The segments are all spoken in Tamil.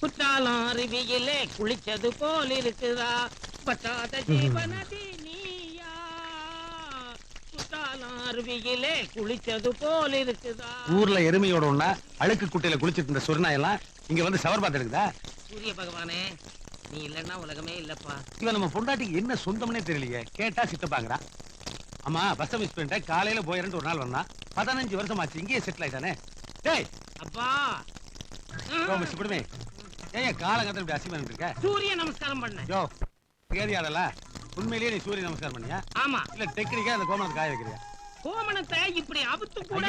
குற்றாலம் அருவியிலே குளிச்சது போல் இருக்குதா பத்தாத ஜீவனதி நீயா குற்றாலம் அருவியிலே குளிச்சது போல் இருக்குதா. ஊர்ல எருமையோட ஒண்ணா அழுக்கு குட்டையில குளிச்சிட்டு இருந்த சொர்ணாயெல்லாம் இங்க வந்து சவர் பார்த்து இருக்குதா? சூரிய பகவானே நீ இல்லன்னா உலகமே இல்லப்பா. இவன் நம்ம பொண்டாட்டிக்கு என்ன சொந்தம்னே தெரியலையே. கேட்டா சித்தப்பாங்கறா. ஆமா பஸ் மிஸ் பண்ணிட்டேன். காலையில போயிரண்டு ஒரு நாள் வந்தான். 15 வருஷம் ஆச்சு. இங்கேயே செட்டில் ஆயிட்டானே. டேய் அப்பா மிஸ் குடுமே ஏன் காலங்கத்துல இப்படி அசிங்கம் பண்ணிட்டு இருக்க? சூரிய நமஸ்காரம் பண்ண. யோ கேரியாதல உண்மையிலேயே நீ சூரிய நமஸ்காரம் பண்ணியா? ஆமா. இல்ல டெக்னிக்கா அந்த கோமணத்தை காய வைக்கிறியா? கோமணத்தை இப்படி அவுத்து கூட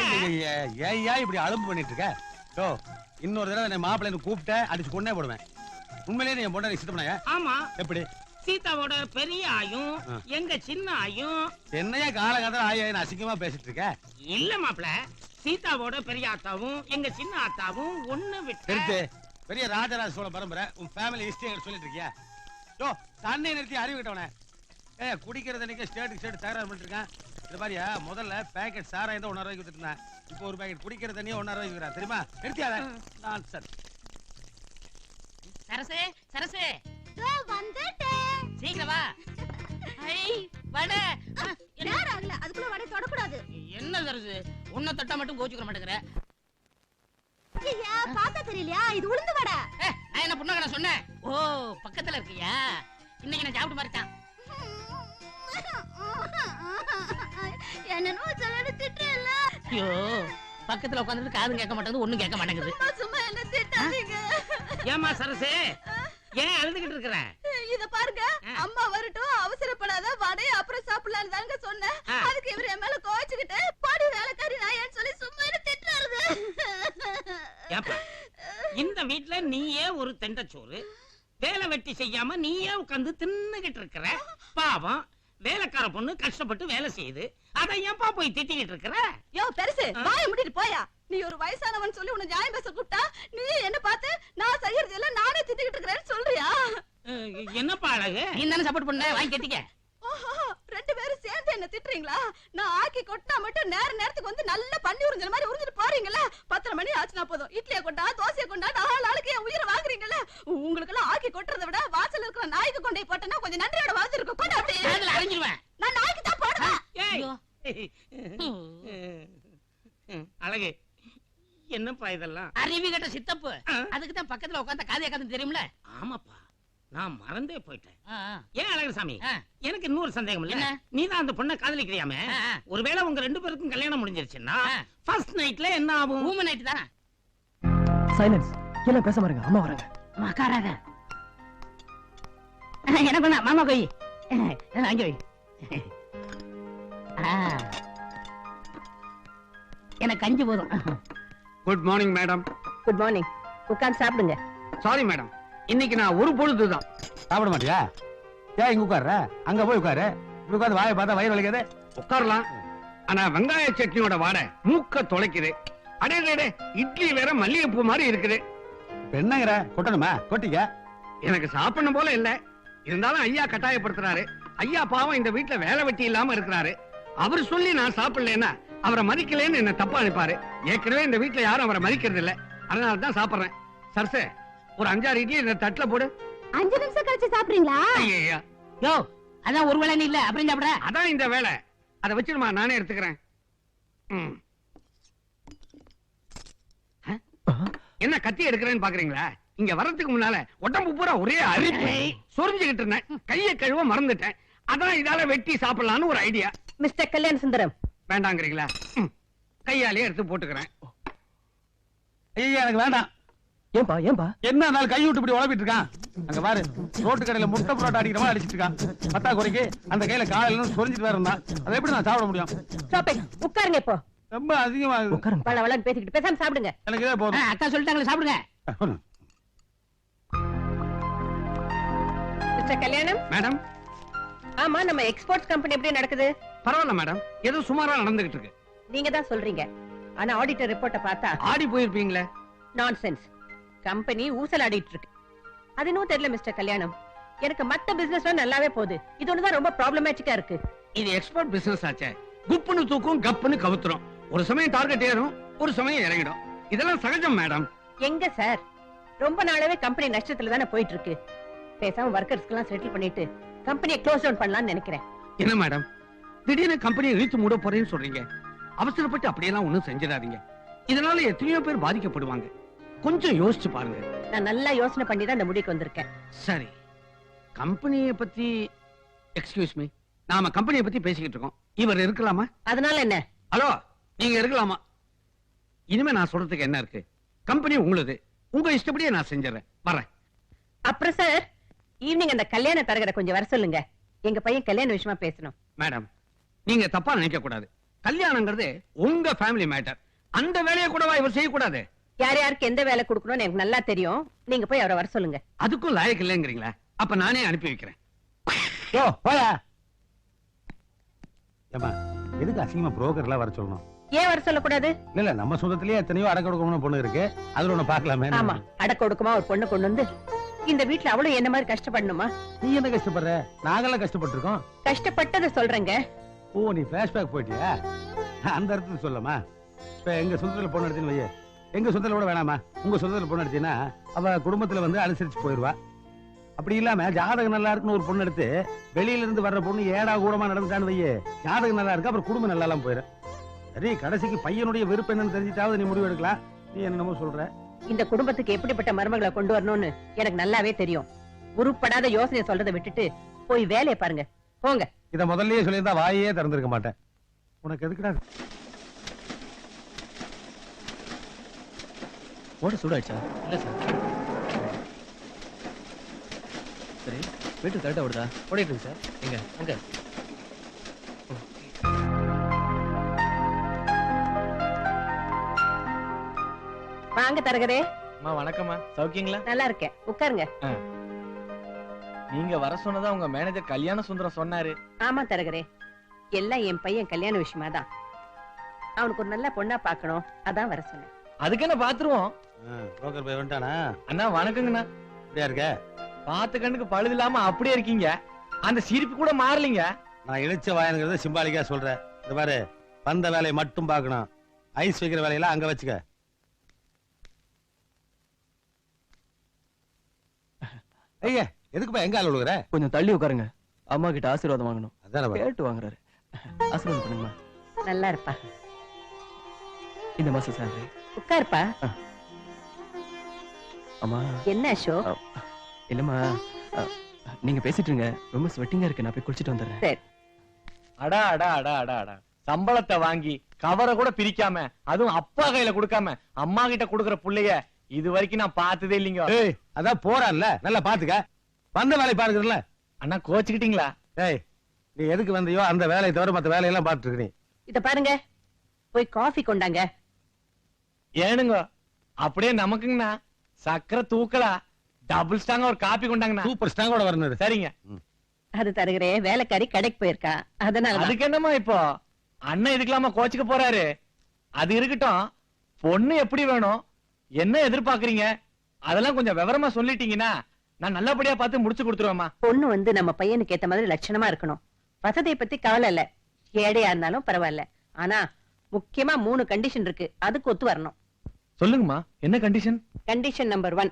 ஏய்யா இப்படி அலும்பு பண்ணிட்டு இருக்க? யோ இன்னொரு தடவை என்னை மாப்பிள்ளைன்னு கூப்பிட்ட அடிச்சு கொண்டே போடுவேன். உண்மையிலேயே நீ என் பொண்டாட்டி சித்தப்பனையா? ஆமா. எப்படி? சீதாவோட பெரிய ஆயும் எங்க சின்ன ஆயும். என்னையா காலகாலத்துல ஆயும் அசிங்கமா பேசிட்டு இருக்க? இல்ல மாப்பிள்ள, சீதாவோட பெரிய ஆத்தாவும் எங்க சின்ன ஆத்தாவும் ஒண்ணு விட்டு பெரிய ராஜராஜ சோழ பரம்பரை. உன் ஃபேமிலி ஹிஸ்டரி சொல்லிட்டு இருக்கியா? யோ தண்ணி நிறுத்தி அறிவு கிட்டவனே. குடிக்கிறது அன்னைக்கு ஸ்டேட் தயாரா பண்ணிட்டு இருக்கேன். இது மாதிரியா முதல்ல பேக்கெட் சாராயம் தான் 1.5 ரூபாய்க்கு வித்துட்டு இருந்தேன். இப்போ ஒரு பேக்கெட் குடிக்கிற தண்ணியை 1.5 ரூபாய்க்கு விற்கிறேன். தெரியுமா? நிறுத்தியாத நான் சார். சரசே சரசே வந்துட்டேன். சீக்கிரம் வா. வட நேரம் ஆகல, அதுக்குள்ள வடை தொடக்கூடாது. என்ன சரசு உன்னை தொட்டா மட்டும் கோச்சுக்க மாட்டேங்கிற? ஐயா பாத்தா தெரியலையா? இது உளுந்து வடை. நான் என்ன புண்ணகன சொன்னேன்? ஓ பக்கத்துல இருக்கியா? இன்னைக்கு நான் சாப்பிட்டு மாறிட்டான். என்னன்னு சொல்லு திட்டல. ஐயோ பக்கத்துல உட்கார்ந்துட்டு காதும் கேட்க மாட்டேங்குது, ஒண்ணும் கேட்க மாட்டேங்குது. சும்மா என்ன திட்டாதீங்க. ஏமா சரசே ஏன் அழுதுகிட்டு இருக்கற? இத பாருங்க, அம்மா வரட்டும் அவசரப்படாத, வடை அப்புறம் சாப்பிடலாம்னு தாங்க சொன்னேன். அதுக்கு இவரு என் மேல கோச்சிக்கிட்டு பாடி வேலைக்காரி நாயன்னு சொல்லி சும்மா என்ன திட்டுறாரு. ஏப்பா இந்த வீட்ல நீயே ஒரு தெண்டச்சோறு வேலை வெட்டி செய்யாம நீயே உட்கார்ந்து தின்னுகிட்டு இருக்கற. பாவம் வேலைக்கார பொண்ணு கஷ்டப்பட்டு வேலை செய்யுது, அதை ஏன்பா போய் திட்டிக்கிட்டு இருக்கற? யோ பெருசு வாயை மூடிட்டு போயா. நீ ஒரு வயசானவன் சொல்லி உன்னை நியாயம் பேச கூப்பிட்டா நீ என்ன பார்த்து நான் செய்யறது எல்லாம் நானே திட்டிக்கிட்டு இருக்கிறேன்னு சொல்றியா? என்னப்பா அழகு, நீ தானே சப்போர்ட் பண்ண, வாங்கி கட்டிக்க. ரெண்டு பேரும் சேர்ந்து என்ன திட்டுறீங்களா? நான் ஆக்கி கொட்டினா மட்டும் நேரத்துக்கு வந்து நல்லா பண்ணி உறிஞ்ச மாதிரி உறிஞ்சிட்டு போறீங்கல்ல. 10 மணி ஆச்சுனா போதும் இட்லியை கொண்டா தோசையை கொண்டா 4 நாளைக்கு என் உயிரை வாங்குறீங்கல்ல. உங்களுக்கு எல்லாம் ஆக்கி கொட்டுறதை விட வாசல் இருக்கிற நாய்க்கு கொண்டே போட்டேன்னா கொஞ்சம் நன்றியோட வாழ்ந்து இருக்கும். கொண்டு அப்படியே அரைஞ்சிருவேன். நான் நாய்க்கு தான் போடுவேன். அழகு என்னப்பா இதெல்லாம்? அறிவி கட்ட சித்தப்பு. அதுக்கு தான் பக்கத்துல உட்கார்ந்த காதியா கதை தெரியும்ல. ஆமாப்பா நான் மறந்தே போயிட்டேன். ஏன் அழகசாமி எனக்கு இன்னொரு சந்தேகம் இல்ல. நீ தான் அந்த பொண்ணை காதலிக்கிறியாமே, ஒருவேளை உங்க 2 பேருக்கும் கல்யாணம் முடிஞ்சிருச்சுன்னா ஃபர்ஸ்ட் நைட்ல என்ன ஆகும்? ஊம நைட் தான். சைலன்ஸ். எல்லாம் பேச மாட்டேங்க, அம்மா வராங்க. மகாராஜா எனக்கு ஒண்ணா மாமா கோய் அங்கே வை. எனக்கு 5 போதும். Good morning madam. Good morning. உட்கார்ந்து சாப்பிடுங்க. சாரி மேடம், இன்னைக்கு நான் ஒரு பொழுதுதான். சாப்பிட மாட்டியா? ஏன் இங்க உட்கார்ற? அங்க போய் உட்காரு. இப்படி உட்கார்ந்து வாயை பார்த்தா வயிறு வலிக்காது. உட்காரலாம், ஆனா வெங்காய சட்னியோட வாடை மூக்க தொலைக்குது. அடே இட்லி வேற மல்லிகைப்பூ மாதிரி இருக்குது. என்னங்கிற கொட்டணுமா? கொட்டிக்க. எனக்கு சாப்பிடணும் போல இல்ல, இருந்தாலும் ஐயா கட்டாயப்படுத்துறாரு. ஐயா பாவம் இந்த வீட்டுல வேலை வெட்டி இல்லாம இருக்கிறாரு. அவர் சொல்லி நான் சாப்பிடலன்னா அவரை மதிக்கலன்னு என்ன தப்பா அனுப்பாரு. ஏற்கனவே இந்த வீட்டுல யாரும் அவரை மதிக்கிறது இல்ல, அதனாலதான் சாப்பிடுறேன். சரசே ஒரு 5-6 இட்லி இந்த தட்டுல போடு. 5 நிமிஷம் கழிச்சு சாப்பிடுறீங்களா? ஐயா யோ அதான் ஒரு வேளை இல்ல அப்புறம் சாப்பிடுற. அதான் இந்த வேலை. அதை வச்சிருமா, நானே எடுத்துக்கிறேன். என்ன கத்தி எடுக்கிறேன்னு பாக்குறீங்களா? இங்க வரதுக்கு முன்னால உடம்பு பூரா ஒரே அரிப்பு சொரிஞ்சுகிட்டு இருந்தேன். கையை கழுவ மறந்துட்டேன். அதான் இதால வெட்டி சாப்பிடலான்னு ஒரு ஐடியா. மிஸ்டர் கல்யாண சுந்தரம் வேண்டாங்கிறீங்களா? கையாலே எடுத்து போட்டுக்கிறேன். ஐயா எனக்கு வேண்டாம். ஏன்பா ஏன்பா என்ன நாள் கை விட்டு இப்படி உழப்பிட்டு இருக்கான்? அங்க பாரு, ரோட்டு கடையில முட்டை புரோட்டா அடிக்கிற மாதிரி அடிச்சிட்டு இருக்கான். பத்தா குறைக்கு அந்த கையில காலையில சொரிஞ்சிட்டு வேற இருந்தா அதை எப்படி நான் சாப்பிட முடியும்? உட்காருங்க. இப்போ ரொம்ப அதிகமா வளவளன்னு பேசிக்கிட்டு பேசாம சாப்பிடுங்க. எனக்கு இதே போதும். அக்கா சொல்லிட்டாங்களே சாப்பிடுங்க. மிஸ்டர் கல்யாணம். மேடம். ஆமா, நம்ம எக்ஸ்போர்ட்ஸ் கம்பெனி எப்படி நடக்குது? பரவாயில்ல மேடம், ஏதோ சுமாரா நடந்துகிட்டு இருக்கு. நீங்க தான் சொல்றீங்க, ஆனா ஆடிட்டர் ரிப்போர்ட்ட பார்த்தா ஆடி போயிருப்பீங்களே. நான்சென்ஸ். கம்பெனி ஊசலாடிட்டு இருக்கு. அது இன்னும் தெரியல மிஸ்டர் கல்யாணம். எனக்கு மத்த பிசினஸ் நல்லாவே போகுது, இது ஒண்ணுதான் ரொம்ப ப்ராப்ளமேட்டிக்கா இருக்கு. இது எக்ஸ்போர்ட் பிசினஸ் ஆச்சே. குப்புன்னு தூக்கும், கப்புன்னு கவுத்துரும். ஒரு சமயம் டார்கெட் ஏறும், ஒரு சமயம் இறங்கிடும். இதெல்லாம் சகஜம் மேடம். எங்க சார், ரொம்ப நாளாவே கம்பெனி நஷ்டத்துல தானே போயிட்டு இருக்கு. பேசாம ஒர்க்கர்ஸ்க்கு எல்லாம் செட்டில் பண்ணிட்டு கம்பெனியை க்ளோஸ் டவுன் பண்ணலாம்னு நினைக்கிறேன். என்ன மேடம் திடீர்னு கம்பெனியை இழுத்து மூட போறேன்னு சொல்றீங்க? அவசரப்பட்டு அப்படியெல்லாம் ஒண்ணும் செஞ்சிடாதீங்க. இதனால எத்தனையோ பேர் பாதிக்கப்படுவாங்க. கொஞ்சம் யோசிச்சு பாருங்க. நான் நல்லா யோசனை பண்ணி தான் இந்த முடிவுக்கு வந்திருக்கேன். சரி, கம்பெனியை பத்தி எக்ஸ்கியூஸ் மீ, நாம கம்பெனியை பத்தி பேசிக்கிட்டு இருக்கோம். இவர் இருக்கலாமா? அதனால என்ன? ஹலோ, நீங்க இருக்கலாமா? இனிமே நான் சொல்றதுக்கு என்ன இருக்கு? கம்பெனி உங்களுது, உங்க இஷ்டப்படியே நான் செஞ்சிடறேன். வரேன். அப்புறம் சார், ஈவினிங் அந்த கல்யாண தரகரை கொஞ்சம் வர சொல்லுங்க. எங்க பையன் கல்யாண விஷயமா பேசணும். மேடம், நீங்க தப்பா நினைக்க கூடாது. கல்யாணங்கிறது உங்க ஃபேமிலி மேட்டர். அந்த வேலையை கூடவா இவர் செய்யக்கூடாது? யார் யாருக்கு எந்த வேலை கொடுக்கணும்னு எனக்கு நல்லா தெரியும். நீங்க போய் அவரை வர சொல்லுங்க. அதுக்கும் லாயக்கு இல்லைங்கிறீங்களா? அப்ப நானே அனுப்பி வைக்கிறேன். யோ போயா. ஏமா எதுக்கு அசிங்கமா புரோக்கர் எல்லாம் வர சொல்லணும்? ஏன் வர சொல்லக்கூடாது? இல்ல நம்ம சொந்தத்திலேயே எத்தனையோ அடக்க கொடுக்கணும் பொண்ணு இருக்கு. அதுல ஒண்ணு பாக்கலாமே. ஆமா, அடக்க ஒடுக்கமா ஒரு பொண்ணு கொண்டு வந்து இந்த வீட்டுல அவளும் என்ன மாதிரி கஷ்டப்படணுமா? நீ என்ன கஷ்டப்படுற? நாங்கெல்லாம் கஷ்டப்பட்டு இருக்கோம். கஷ்டப்பட்டதை சொல்றேங்க. ஓ, நீ பிளாஷ்பேக் போயிட்டியா? அந்த அர்த்தத்துக்கு சொல்லமா? இப்ப எங்க சொந்தத்துல பொண்ணு எடுத்துன்னு வையே. எங்க சொந்தத்துல கூட வேணாமா, உங்க சொந்தத்துல பொண்ணு எடுத்தீங்கன்னா அவ குடும்பத்துல வந்து அனுசரிச்சு போயிருவா. அப்படி இல்லாம ஜாதகம் நல்லா இருக்குன்னு ஒரு பொண்ணு எடுத்து வெளியில இருந்து வர்ற பொண்ணு ஏடா கூடமா நடந்துட்டான்னு வையே, ஜாதகம் நல்லா இருக்கு, அப்புறம் குடும்பம் நல்லா எல்லாம் போயிடும். சரி, கடைசிக்கு பையனுடைய விருப்பம் என்னன்னு தெரிஞ்சிட்டாவது நீ முடிவு எடுக்கலாம். நீ என்னமோ சொல்ற. இந்த குடும்பத்துக்கு எப்படிப்பட்ட மருமகளை கொண்டு வரணும்னு எனக்கு நல்லாவே தெரியும். உருப்படாத யோசனை சொல்றதை விட்டுட்டு போய் வேலையை பாருங்க, போங்க. இத முதல்லயே சொல்லியிருந்தா வாயே திறந்திருக்க மாட்டேன். உனக்கு எதுக்குடா? ஓட சூடாயிடுச்சா? இல்ல சார். சரி, வீட்டுக்கு கரெக்டா ஓடுதா? ஓடிட்டு இருக்கு சார். எங்க? அங்க. வாங்க தரகரே. அம்மா வணக்கம்மா, சௌக்கியங்களா? நல்லா இருக்கேன், உட்காருங்க. நீங்க வர சொன்னதா உங்க மேனேஜர் கல்யாண சுந்தரம் சொன்னாரு. ஆமா தரகரே, எல்லாம் என் பையன் கல்யாண விஷயமா தான். அவனுக்கு ஒரு நல்ல பொண்ணா பாக்கணும், அதான் வர சொன்னேன். அதுக்கு என்ன பாத்துருவோம். புரோக்கர் போய் வந்துட்டானா? அண்ணா வணக்கங்கண்ணா. இப்படியா இருக்க? பாத்து கண்ணுக்கு பழுது இல்லாம அப்படியே இருக்கீங்க. அந்த சிரிப்பு கூட மாறலீங்க. நான் இழிச்ச வாயனுங்கிறத சிம்பாலிக்கா சொல்றேன். இந்த பாரு, வந்த வேலையை மட்டும் பார்க்கணும். ஐஸ் வைக்கிற வேலையெல்லாம் அங்க வச்சுக்க. ஐயா, எதுக்குப்பா எங்க ஆள் விழுகுற? கொஞ்சம் தள்ளி உட்காருங்க. அம்மா கிட்ட ஆசீர்வாதம் வாங்கணும். அதான் கேட்டு வாங்குறாரு. ஆசீர்வாதம் பண்ணுங்கம்மா. நல்லா இருப்பா. இந்த மாசம் சேலரி. உட்காருப்பா. அம்மா. என்ன அசோக்? இல்லம்மா, நீங்க பேசிட்டு இருங்க. ரொம்ப ஸ்வெட்டிங்கா இருக்கு, நான் போய் குளிச்சிட்டு வந்துடுறேன். சரி. அடா அடா அடா அடா அடா, சம்பளத்தை வாங்கி கவரை கூட பிரிக்காம, அதுவும் அப்பா கையில கொடுக்காம அம்மா கிட்ட கொடுக்கற புள்ளைய இது வரைக்கும் நான் பார்த்ததே இல்லைங்க. ஏய், அதான் போறான்ல, நல்லா பாத்துக்க. வந்த வேலையை பாருங்கல்ல. அண்ணா கோச்சுக்கிட்டீங்களா? ஏய், நீ எதுக்கு வந்தியோ அந்த வேலையை தவிர மத்த வேலையெல்லாம் பார்த்துட்டு இருக்க. நீ இத பாருங்க, போய் காஃபி கொண்டாங்க. ஏனுங்க அப்படியே நமக்குங்கண்ணா சக்கரை தூக்கலா டபுள் ஸ்டாங்க ஒரு காப்பி கொண்டாங்கண்ணா. சூப்பர் ஸ்ட்ராங்கோட வரணும். சரிங்க. அது தருகிறே, வேலைக்காரி கடைக்கு போயிருக்கா, அதனால அதுக்கு என்னமா இப்போ அண்ணன் இதுக்கெல்லாமா கோச்சுக்க போறாரு? அது இருக்கட்டும், பொண்ணு எப்படி வேணும், என்ன எதிர்பார்க்கறீங்க, அதெல்லாம் கொஞ்சம் விவரமா சொல்லிட்டீங்கன்னா நான் நல்லபடியா பார்த்து முடிச்சு கொடுத்துருவேம்மா. பொண்ணு வந்து நம்ம பையனுக்கு ஏத்த மாதிரி லட்சணமா இருக்கணும். வசதியை பத்தி கவலை இல்ல, ஏழையா இருந்தாலும் பரவாயில்ல. ஆனா முக்கியமா 3 கண்டிஷன் இருக்கு, அதுக்கு ஒத்து வரணும். சொல்லுங்கம்மா, என்ன கண்டிஷன்? கண்டிஷன் நம்பர் 1,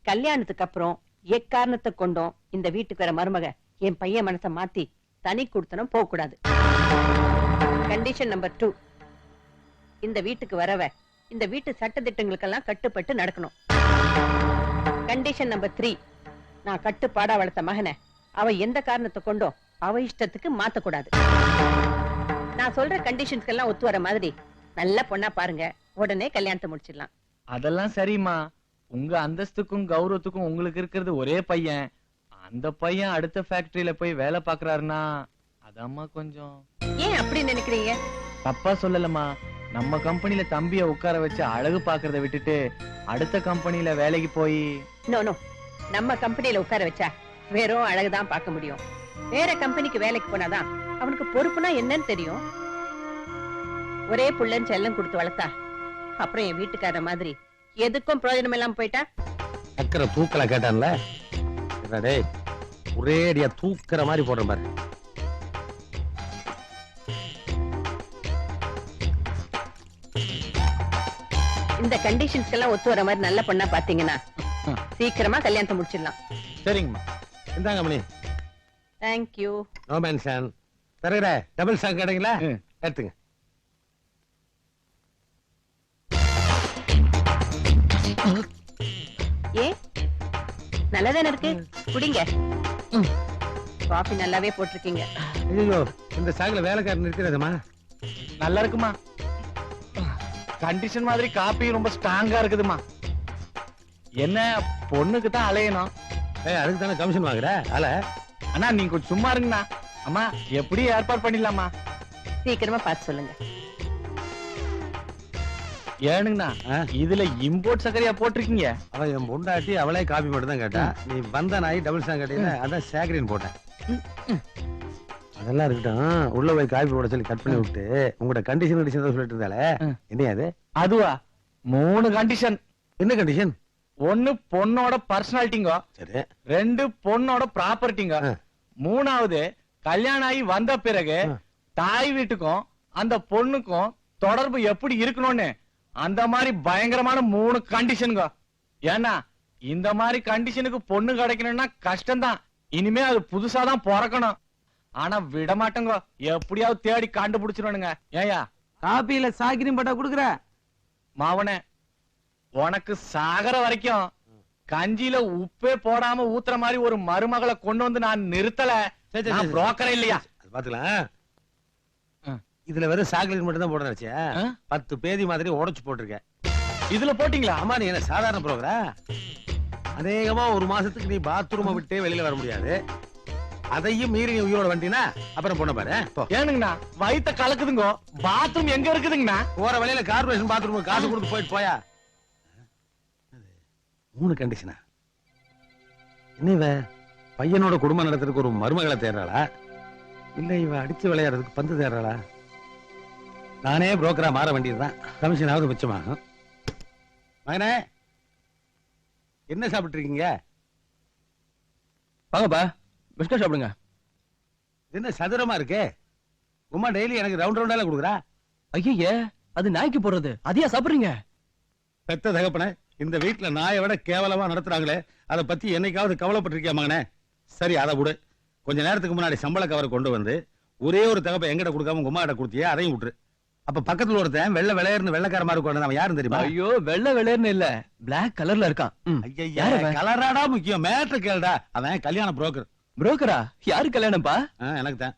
கல்யாணத்துக்கு அப்புறம் எக்காரணத்தை கொண்டும் இந்த வீட்டுக்கு வர மருமக என் பையன் மனசை மாத்தி தனி கொடுத்தனும் போக கூடாது. கண்டிஷன் நம்பர் 2, இந்த வீட்டுக்கு வரவ இந்த வீட்டு சட்ட திட்டங்களுக்கெல்லாம் கட்டுப்பட்டு நடக்கணும். கண்டிஷன் நம்பர் 3, நான் கட்டுப்பாடா வளர்த்த மகனை அவ எந்த காரணத்தை கொண்டும் அவ இஷ்டத்துக்கு மாத்தக்கூடாது. நான் சொல்ற கண்டிஷன்ஸ்க்கு எல்லாம் ஒத்து வர மாதிரி நல்ல பொண்ணா பாருங்க, உடனே கல்யாணத்தை முடிச்சிடலாம். அதெல்லாம் சரிம்மா, உங்க அந்தஸ்துக்கும் கௌரவத்துக்கும் உங்களுக்கு இருக்கிறது ஒரே பையன். அந்த பையன் அடுத்த ஃபேக்டரியில போய் வேலை பாக்குறாருன்னா அதம்மா கொஞ்சம். ஏன் அப்படி நினைக்கிறீங்க? தப்பா சொல்லலம்மா, நம்ம கம்பெனில தம்பிய உட்கார வச்சு அழகு பாக்குறத விட்டுட்டு அடுத்த கம்பெனில வேலைக்கு போய். நோ நோ, நம்ம கம்பெனில உட்கார வச்சா வெறும் அழகுதான் பார்க்க முடியும். வேற கம்பெனிக்கு வேலைக்கு போனாதான் அவனுக்கு பொறுப்புனா என்னன்னு தெரியும். ஒரே புள்ளன்னு செல்லம் கொடுத்து வளர்த்தா அப்புறம் என் வீட்டுக்கார மாதிரி எதுக்கும் பிரயோஜனம் எல்லாம் போயிட்டா. சக்கரை தூக்கல கேட்டான்ல, டேய் ஒரே அடியா தூக்குற மாதிரி போடுற பாரு. இந்த கண்டிஷன்ஸ்க்கு எல்லாம் ஒத்து வர மாதிரி நல்ல பொண்ணா பாத்தீங்கன்னா சீக்கிரமா கல்யாணத்தை முடிச்சிடலாம். சரிங்கம்மா. இந்தாங்க மணி. தேங்க்யூ. No mention. தரகுற டபுள் சாங் கேட்டீங்களா? எடுத்துங்க. ஏ நல்லாதானே இருக்கு, குடிங்க. காஃபி நல்லாவே போட்டிருக்கீங்க. ஐயோ, இந்த சாகுல வேலைக்காரன் நிறுத்திடாதம்மா. நல்லா இருக்குமா? கண்டிஷன் மாதிரி காப்பி ரொம்ப ஸ்ட்ராங்கா இருக்குதுமா. என்ன பொண்ணுக்கு தான் அலையணும். அதுக்கு தானே கமிஷன் வாங்குற ஆல. அண்ணா நீங்க கொஞ்சம் சும்மா இருங்கண்ணா. அம்மா எப்படி ஏற்பாடு பண்ணிடலாமா? சீக்கிரமா பார்த்து சொல்லுங்க. ஏனுங்கண்ணா, இதுல இம்போர்ட் சக்கரையா போட்டிருக்கீங்க? அவன் என் பொண்டாட்டி அவளே காபி மட்டும் தான் கேட்டா. நீ வந்த நாய் டபுள் சாங் கேட்டீங்க, அதான் சேகரின் போட்டேன். அதெல்லாம் இருக்கட்டும், உள்ள போய் காபி போட சொல்லி கட் பண்ணி விட்டு உங்களோட கண்டிஷன் சொல்லிட்டு இருந்தாலே என்ன அது? அதுவா? 3 கண்டிஷன். என்ன கண்டிஷன்? 1 பொண்ணோட பர்சனாலிட்டிங்க, சரி. 2 பொண்ணோட ப்ராப்பர்ட்டிங்க, 3வது கல்யாணம் ஆகி வந்த பிறகு தாய் வீட்டுக்கும் அந்த பொண்ணுக்கும் தொடர்பு எப்படி இருக்கணும்னு அந்த மாதிரி பயங்கரமான 3 கண்டிஷனுங்க. ஏன்னா இந்த மாதிரி கண்டிஷனுக்கு பொண்ணு கிடைக்கணும்னா கஷ்டம்தான். இனிமே அது புதுசா தான் பிறக்கணும். ஆனா விட மாட்டேங்க, எப்படியாவது தேடி கண்டுபிடிச்சிருவானுங்க. ஏயா காப்பியில சாக்கிரியம் பட்டா குடுக்குற மாவனே, உனக்கு சாகர வரைக்கும் கஞ்சியில உப்பே போடாம ஊத்துற மாதிரி ஒரு மருமகளை கொண்டு வந்து நான் நிறுத்தல. புரோக்கரே இல்லையா? பாத்துக்கலாம். இதுல வெறும் சாக்லேட் மட்டும் தான் போடுறா. 10 பேதி மாதிரி உடைச்சு போட்டிருக்கேன். இதுல போட்டீங்களா? ஆமா, நீ என்ன சாதாரண புரோக்கரா? அநேகமா 1 மாசத்துக்கு நீ பாத்ரூமை விட்டே வெளியில வர முடியாது. அதையும் மீறி நீ உயிரோட வண்டினா அப்புறம் பொண்ண பாரு. ஏனுங்கண்ணா, வயித்த கலக்குதுங்க. பாத்ரூம் எங்க இருக்குதுங்கண்ணா? போற வழியில கார்பரேஷன் பாத்ரூம் காசு கொடுத்து போயிட்டு போயா. 3 கண்டிஷனா? என்ன இவ பையனோட குடும்பம் நடத்துறதுக்கு ஒரு மருமகளை தேடுறாளா, இல்ல இவ அடிச்சு விளையாடுறதுக்கு பந்து தேடுறாளா? நானே புரோக்கரா மாற வேண்டியதுதான், கமிஷனாவது மிச்சமாகும். மகனே, என்ன சாப்பிட்டு இருக்கீங்க? வாங்கப்பா, பிஸ்கட் சாப்பிடுங்க. என்ன சதுரமா இருக்கு? உமா டெய்லி எனக்கு ரவுண்ட் ரவுண்டால கொடுக்குறா. ஐயே, அது நாய்க்கு போடுறது, அதையா சாப்பிடுறீங்க? பெத்த தகப்பன இந்த வீட்டுல நாயை விட கேவலமா நடத்துறாங்களே, அதை பத்தி என்னைக்காவது கவலைப்பட்டிருக்கியா மகனே? சரி, அதை விடு. கொஞ்ச நேரத்துக்கு முன்னாடி சம்பள கவர் கொண்டு வந்து ஒரே ஒரு தகப்ப எங்கிட்ட கொடுக்காம உங்க அம்மா கிட்ட கொடுத்தியா, அதையும் விட்டுரு. அப்ப பக்கத்துல ஒருத்தன் வெள்ளை வெளையர்னு வெள்ளைக்கார மாதிரி கொண்டு அவன் யாரும் தெரியுமா? ஐயோ, வெள்ளை வெளையர்னு இல்ல, பிளாக் கலர்ல இருக்கான். ஐயா, கலராடா முக்கியம், மேட்ரு கேளுடா. அவன் கல்யாண புரோக்கர். புரோக்கரா? யாரு கல்யாணம்ப்பா? எனக்கு தான்.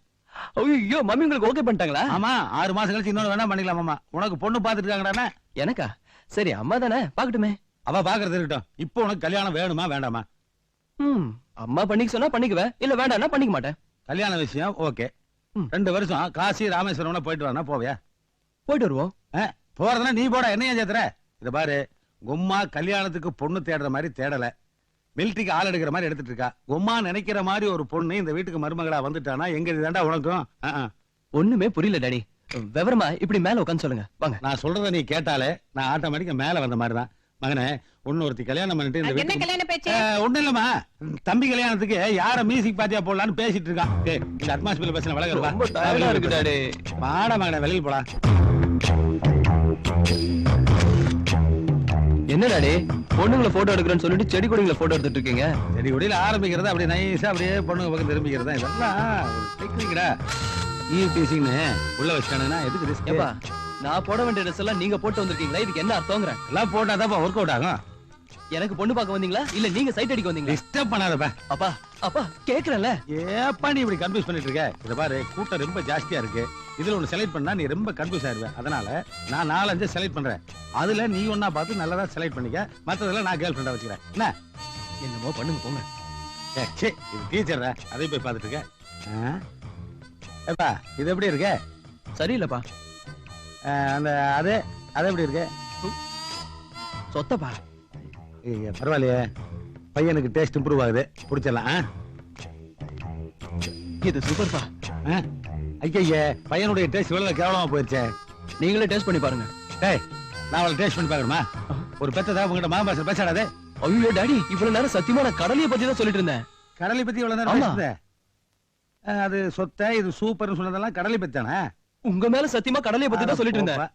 ஐயோ, மம்மி உங்களுக்கு ஓகே பண்ணிட்டாங்களா? ஆமா, 6 மாசம் கழிச்சு இன்னொரு வேணா பண்ணிக்கலாம். மாமா உனக்கு பொண்ணு பாத்துட்டு இருக்காங்கடா. எனக்கா? சரி, அம்மா தானே, பாக்கட்டுமே. அவ பாக்குறது இருக்கட்டும். இப்போ உனக்கு கல்யாணம் வேணுமா வேண்டாமா? அம்மா பண்ணிக்க சொன்னா பண்ணிக்குவேன், இல்ல வேண்டாம்னா பண்ணிக்க மாட்டேன். கல்யாண விஷயம் ஓகே. 2 வருஷம் காசி ராமேஸ்வரம் போயிட்டு வரனா போவியா? போயிட்டு வருவோம். போறதுனா நீ போட, என்ன ஏன் சேர்த்துற? இத பாரு, கும்மா கல்யாணத்துக்கு பொண்ணு தேடுற மாதிரி தேடல, மிலிட்டரிக்கு ஆள் எடுக்கிற மாதிரி எடுத்துட்டு இருக்கா. கும்மா நினைக்கிற மாதிரி ஒரு பொண்ணு இந்த வீட்டுக்கு மருமகளா வந்துட்டானா எங்க இதுதாண்டா உனக்கும்? ஒண்ணுமே புரியல டாடி. விவரமா இப்படி மேல உட்காந்து சொல்லுங்க வாங்க. நான் சொல்றத நீ கேட்டாலே நான் ஆட்டோமேட்டிக்கா மேல வந்த மாதிரிதான். மகனே, ஒருத்தி கல்யாணம் பண்ணிட்டு இந்த என்ன கல்யாண பேச்சு? ஒண்ணு இல்லம்மா, தம்பி கல்யாணத்துக்கு யார மியூசிக் பாத்தியா போடலான்னு பேசிட்டு இருக்கான். இந்த அட்மாஸ்பியர் பேசின விலக பாட மகனே, வெளியில் போலாம். என்ன டாடி, பொண்ணுங்களை போட்டோ எடுக்கிறேன்னு சொல்லிட்டு செடி கொடிங்களை போட்டோ எடுத்துட்டு இருக்கீங்க? செடி கொடியில ஆரம்பிக்கிறது அப்படியே நைஸா அப்படியே பொண்ணுங்க பக்கம் திரும்பிக்கிறதா, இதெல்லாம் டெக்னிக்கடா. ஈவ்டீசிங்னு உள்ள வச்சானுன்னா எதுக்கு ரிஸ்க்? நான் போட வேண்டிய ட்ரெஸ் எல்லாம் நீங்க போட்டு வந்திருக்கீங்களா? இதுக்கு என்ன அர்த்தம்ங்கறேன்? எல்லாம் போட்டாதான் ஒர்க் அவுட் ஆகும். எனக்கு பொண்ணு பார்க்க வந்தீங்களா, இல்ல நீங்க சைட் அடிக்க வந்தீங்களா? டிஸ்டர்ப் பண்ணாதப்பா. அப்பா அப்பா கேக்குறல. ஏப்பா நீ இப்படி கன்ஃபியூஸ் பண்ணிட்டு இருக்க? இத பாரு, கூட்டம் ரொம்ப ஜாஸ்தியா இருக்கு. இதுல ஒன்னு செலக்ட் பண்ணா நீ ரொம்ப கன்ஃபியூஸ் ஆயிருவ. அதனால நான் 4-5 செலக்ட் பண்றேன். அதுல நீ ஒன்னா பார்த்து நல்லதா செலக்ட் பண்ணிக்க. மத்ததெல்லாம் நான் கேர்ள் ஃப்ரெண்டா வச்சுக்கிறேன். என்ன என்னமோ பண்ணுங்க போங்க. சே, இது டீச்சர், அதை போய் பார்த்துட்டு இருக்க. ஏப்பா இது எப்படி இருக்கு? சரியில்லப்பா. அந்த அது எப்படி இருக்கு? சொத்தப்பா. பரவாயில்லையே, பையனுக்கு டேஸ்ட் இம்ப்ரூவ் ஆகுது, பிடிச்சிடலாம். இது சூப்பர்ப்பா. ஐயா, பையனுடைய டேஸ்ட் இவ்வளவு கேவலமா போயிருச்சே. நீங்களே டேஸ்ட் பண்ணி பாருங்க. டேய், நான் அவளை டேஸ்ட் பண்ணி பாக்கணுமா? ஒரு பெத்ததா உங்ககிட்ட மாபாச பேசாடாதே. ஐயோ டாடி, இவ்வளவு நேரம் சத்தியமா நான் கடலையை பத்தி தான் சொல்லிட்டு இருந்தேன். கடலை பத்தி இவ்வளவு நேரம் பேசுறேன். அது சொத்தை, இது சூப்பர்னு சொன்னதெல்லாம் கடலை பத்தி தானே? உங்க மேல சத்தியமா கடலையை பத்தி தான் சொல்லிட்டு இருந்தேன்.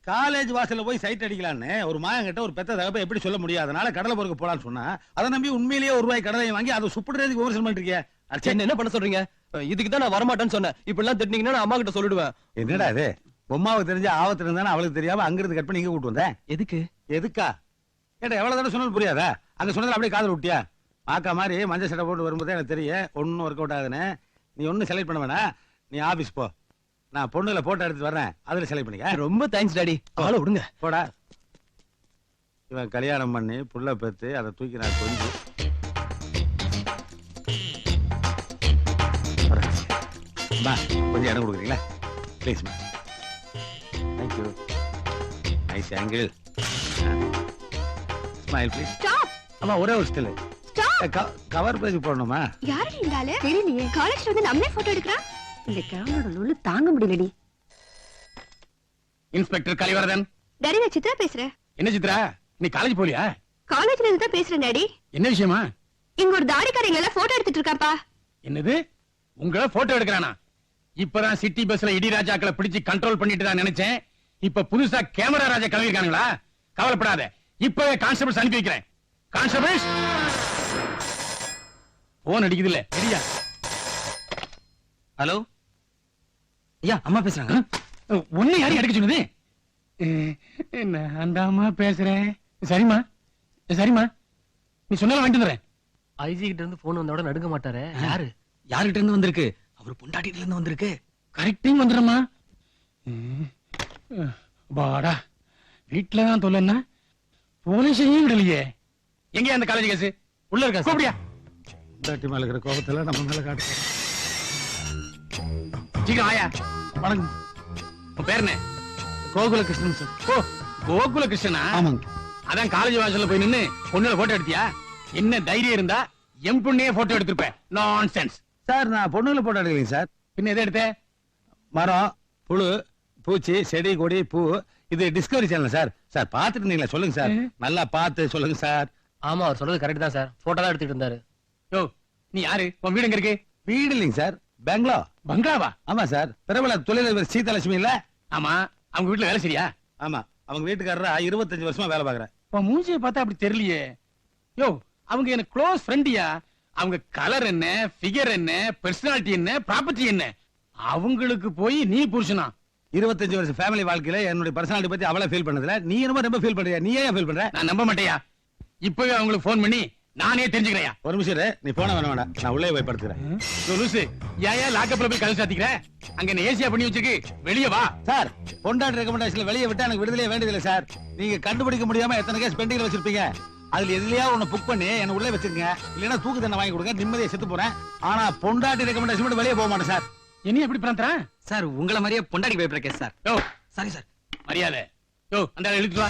காலேஜ் வாசல்ல போய் சைட் அடிக்கலான்னு ஒரு மாயங்கிட்ட ஒரு பெத்த தகப்ப எப்படி சொல்ல முடியும்? அதனால கடலை பொறுக்க போலான்னு சொன்னா அதை நம்பி உண்மையிலேயே ₹1 கடலை வாங்கி அதை சுப்பிடுறதுக்கு விமர்சனம் பண்ணிட்டு இருக்கியா? என்ன பண்ண சொல்றீங்க? இதுக்கு தான் நான் வரமாட்டேன்னு சொன்னேன். இப்படி எல்லாம் திட்டினீங்கன்னா நான் அம்மா கிட்ட சொல்லிடுவேன். என்னடா இது? பொம்மாவுக்கு தெரிஞ்ச ஆபத்துல இருந்தானே அவளுக்கு தெரியாம அங்கிருந்து கட் பண்ணி இங்க கூட்டு வந்தேன். எதுக்கு? எதுக்கா? ஏடா எவ்வளவு தடவை சொன்னாலும் புரியாதா? அங்க சொன்னதுல அப்படியே காதல் விட்டியா? மாக்கா மாதிரி மஞ்சள் சட்டை போட்டு வரும்போது எனக்கு தெரியும் ஒன்னும் ஒர்க் அவுட் ஆகுதுன்னு. நீ ஒன்னும் செலக்ட் பண்ண வேணா, நீ ஆபீஸ் போ. நான் பொண்ணுல போட்டோ எடுத்து வர்றேன், அதுல செலக்ட் பண்ணிக்க. ரொம்ப தேங்க்ஸ் டாடி. ஆளை விடுங்க. போடா. இவன் கல்யாணம் பண்ணி புள்ள பெத்து அதை தூக்கி நான் கொஞ்சம் கொஞ்சம் இடம் கொடுக்குறீங்களா ப்ளீஸ்மா? Thank you. Nice angle. Smile please. Stop. அம்மா ஒரே ஒரு ஸ்டில். ஸ்டாப். கவர் பேஜ் போடணுமா? யாரடி இந்த ஆளு? தெரியலையே. காலேஜ்ல வந்து நம்மளே போட்டோ எடுக்கறான். இந்த கிழவனோட லொல்லு தாங்க முடியலடி. இன்ஸ்பெக்டர் கலிவரதன். டாடி நான் சித்ரா பேசுறேன். என்ன சித்ரா, நீ காலேஜ் போலியா? காலேஜ்ல இருந்து தான் பேசுறேன் டாடி. என்ன விஷயமா? இங்க ஒரு தாடிக்காரங்க எல்லாம் போட்டோ எடுத்துட்டு இருக்காப்பா. என்னது? உங்களை போட்டோ எடுக்கிறானா? இப்பதான் சிட்டி பஸ்ல இடி ராஜாக்களை பிடிச்சு கண்ட்ரோல் பண்ணிட்டு தான் நினைச்சேன். இப்ப புதுசா கேமரா ராஜா கிளம்பி இருக்கானுங்களா? கவலைப்படாத, இப்பவே கான்ஸ்டபிள்ஸ் அனுப்பி வைக்கிறேன். கான்ஸ்டபிள்ஸ் போன் அடிக்குது இல்ல? சரியா? ஹலோ ஐயா, அம்மா பேசுறாங்க. ஒண்ணு யாரையும் அடிக்க சொன்னது? நான் தாம்மா பேசுறேன். சரிம்மா சரிம்மா, நீ சொன்னாலும் வாங்கிட்டு வந்துடுறேன். ஐஜி கிட்ட இருந்து போன் வந்தோட நடுங்க மாட்டாரு. யாரு? யார்கிட்ட இருந்து வந்திருக்கு? அவர் பொண்டாட்டில இருந்து வந்திருக்கு. கரெக்டிங் வந்துடுறமா. பாடா, வீட்டுலதான் தொல்லன்னா போலீஸையும் விடலையே. எங்க அந்த காலேஜ் கேஸ்? உள்ள இருக்கா? கூப்பிடியா? பொண்டாட்டி மேல இருக்கிற கோபத்துல நம்ம மேல காட்டு. சீக்கிரம் ஆயா. வணக்கம். உன் பேர் என்ன? கோகுல கிருஷ்ணன் சார். ஓ, கோகுல கிருஷ்ணனா? ஆமாங்க. அதான் காலேஜ் வாசல்ல போய் நின்னு பொண்ணுல போட்டோ எடுத்தியா? என்ன தைரியம் இருந்தா என் பொண்ணையே போட்டோ எடுத்திருப்பேன். நான்சென்ஸ். சார் நான் பொண்ணுல போட்டோ எடுக்கலைங்க சார். பின்ன எதை எடுத்த? மரம், புழு, பூச்சி, செடி, கொடி, பூ. இது டிஸ்கவரி சேனல் சார். சார் பாத்துட்டு இருந்தீங்களா? சொல்லுங்க சார், நல்லா பார்த்து சொல்லுங்க சார். ஆமா, அவர் சொல்றது கரெக்ட் தான் சார். போட்டோ தான் எடுத்துட்டு இருந்தாரு. யோ, நீ யாரு? உன் வீடு எங்க இருக்கு? வீடு இல்லைங்க சார், பெங்களோ. பங்களாவா? ஆமா சார், பிரபல தொழிலதிபர் சீதாலட்சுமி இல்ல? ஆமா. அவங்க வீட்டுல வேலை சரியா? ஆமா, அவங்க வீட்டுக்காரரா 25 வருஷமா வேலை பாக்குறேன். உன் மூஞ்சியை பார்த்தா அப்படி தெரியலையே. யோ, அவங்க எனக்கு க்ளோஸ் ஃப்ரெண்டியா. அவங்க கலர் என்ன, ஃபிகர் என்ன, பர்சனாலிட்டி என்ன, ப்ராப்பர்ட்டி என்ன, அவங்களுக்கு போய் நீ புருஷனா? 25 வருஷம் ஃபேமிலி வாழ்க்கையில என்னுடைய பர்சனாலிட்டி பத்தி அவளை ஃபீல் பண்ணதுல நீ என்னமோ ரொம்ப ஃபீல் பண்றியா? நீ ஏன் ஃபீல் பண்ற? நான் நம்ப மாட்டேயா. இப்பவே அவங்களுக்கு ஃபோன் பண்ணி நானே தெரிஞ்சுக்கிறேன். ஒரு நிமிஷம் இரு, நீ போன வேணாம், நான் உள்ளே போய் படுத்துக்கிறேன். லூசு, ஏன் லாக்கப்ல போய் கதவு சாத்திக்கிற? அங்க என்ன ஏசியா பண்ணி வச்சிருக்கு? வெளியே வா. சார், பொண்டாட்டி ரெக்கமெண்டேஷன்ல வெளியே விட்டா எனக்கு விடுதலையே வேண்டியதில்லை சார். நீங்க கண்டுபிடிக்க முடியாம எத்தனை கேஸ் பெண்டிங்ல வச்சிருப்பீங்க. அதுல எதுலயா ஒண்ணு புக் பண்ணி என்ன உள்ளே வச்சிருங்க. இல்லைன்னா தூக்கு தண்டனை வாங்கி கொடுங்க, நிம்மதியை செத்து போறேன். ஆனா பொண்டாட்டி ரெக்கமெண்டேஷன் மட்டும் வெளியே போக மாட்டேன் சார். என்ன எப்படி பண்றேன் சார்? உங்களை மாதிரியே பொண்டாடி பேப்பர் கேஸ் சார். யோ, சாரி சார். மரியாதை. யோ, அந்த ஆளை இழுத்துட்டு வா.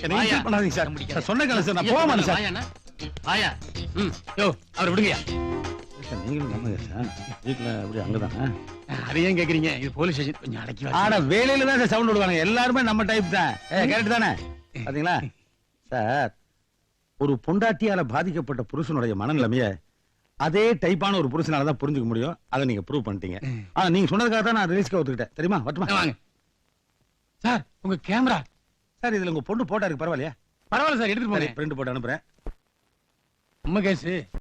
என்ன இன்சல்ட் பண்ணாதீங்க சார். சார் சொன்ன கேளு சார், நான் போக மாட்டேன் சார். ஆயா. யோ, அவர் விடுங்கயா. சார் நீங்களும் நம்புங்க சார். வீட்டுல அப்படி அங்கதானே? அதை ஏன் கேக்குறீங்க? இது போலீஸ் ஸ்டேஷன், கொஞ்சம் அடக்கி வா. ஆனா வேலையில தான் சார் சவுண்ட் விடுவாங்க. எல்லாருமே நம்ம டைப் தான். கரெக்ட் தானே? பாத்தீங்களா சார், ஒரு பொண்டாட்டியால பாதிக்கப்பட்ட புருஷனுடைய மனநிலைமைய அதே டைப்பான ஒரு புருஷனால தான் புரிஞ்சுக்க முடியும். அதை நீங்க ப்ரூவ் பண்ணிட்டீங்க. ஆனா நீங்க சொன்னதுக்காக தான் நான் ரிஸ்க் ஒத்துக்கிட்டேன். தெரியுமா? வரட்டுமா? வாங்க சார். உங்க கேமரா சார், இதுல உங்க பொண்ணு போட்டா இருக்கு, பரவாயில்லையா? பரவாயில்ல சார், எடுத்துட்டு போறேன். பிரிண்ட் போட்டு அனுப்புறேன். நம்ம கேஸ்